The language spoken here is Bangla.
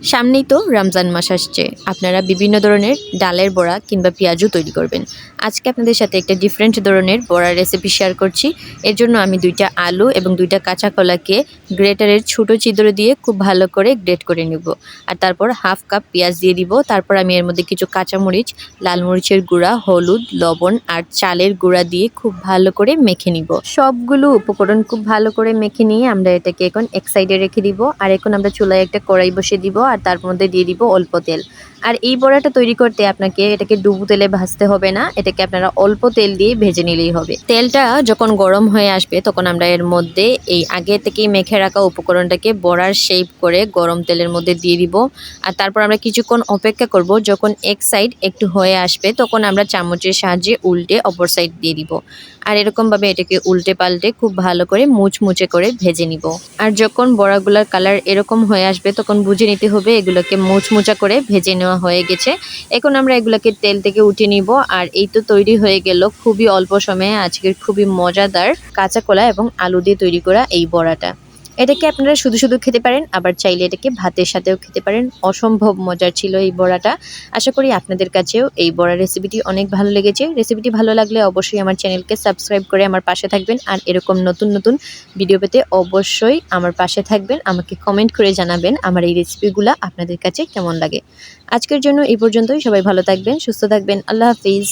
সামনেই তো রমজান মাস আসছে। আপনারা বিভিন্ন ধরনের ডালের বড়া কিংবা পেঁয়াজু তৈরি করবেন। আজকে আপনাদের সাথে একটা ডিফারেন্ট ধরনের বড়ার রেসিপি শেয়ার করছি। এর জন্য আমি ২ টা আলু এবং ২ টা কাঁচা কলাকে গ্রেটারের ছোট ছিদ্র দিয়ে খুব ভালো করে গ্রেট করে নিব। আর তারপর 1/2 কাপ পেঁয়াজ দিয়ে দিব। তারপর আমি এর মধ্যে কিছু কাঁচামরিচ, লাল মরিচের গুঁড়া, হলুদ, লবণ আর চালের গুঁড়া দিয়ে খুব ভালো করে মেখে নিব। সবগুলো উপকরণ খুব ভালো করে মেখে নিয়ে আমরা এটাকে এখন এক সাইডে রেখে দিব। আর এখন আমরা চুলায় একটা কড়াই বসিয়ে দিব আর তার মধ্যে দিয়ে দিব অল্প তেল। আর এই বড়াটা তৈরি করতে আপনাকে এটাকে ডুবো তেলে ভাজতে হবে না, এটাকে আপনারা অল্প তেল দিয়ে ভেজে নিলেই হবে। তেলটা যখন গরম হয়ে আসবে তখন আমরা এর মধ্যে এই আগে থেকেই মেখে রাখা উপকরণটাকে বড়ার শেপ করে গরম তেলের মধ্যে দিয়ে দিব। আর তারপর আমরা কিছুক্ষণ অপেক্ষা করব। যখন এক সাইড একটু হয়ে আসবে তখন আমরা চামচের সাহায্যে উল্টে অপর সাইড দিয়ে দিব। আর এরকমভাবে এটাকে উল্টে পাল্টে খুব ভালো করে মুচমুচে করে ভেজে নিব। আর যখন বড়াগুলোর কালার এরকম হয়ে আসবে তখন বুঝে নিতে হবে এগুলোকে মুচমুচা করে ভেজে নেওয়া হয়ে গেছে। এখন আমরা এগুলোকে তেল থেকে উঠে নিব। আর এই তো তৈরি হয়ে গেল খুবই অল্প সময়ে আজকের খুবই মজাদার কাঁচা কলা এবং আলু দিয়ে তৈরি করা এই বড়াটা। এটাকে আপনারা শুধু শুধু খেতে পারেন, আবার চাইলে এটাকে ভাতের সাথেও খেতে পারেন। অসম্ভব মজার ছিল এই বড়াটা। আশা করি আপনাদের কাছেও এই বড়া রেসিপিটি অনেক ভালো লেগেছে। রেসিপিটি ভালো লাগলে অবশ্যই আমার চ্যানেলকে সাবস্ক্রাইব করে আমার পাশে থাকবেন। আর এরকম নতুন নতুন ভিডিও পেতে অবশ্যই আমার পাশে থাকবেন। আমাকে কমেন্ট করে জানাবেন আমার এই রেসিপিগুলো আপনাদের কাছে কেমন লাগে। আজকের জন্য এই পর্যন্তই। সবাই ভালো থাকবেন, সুস্থ থাকবেন। আল্লাহ হাফিজ।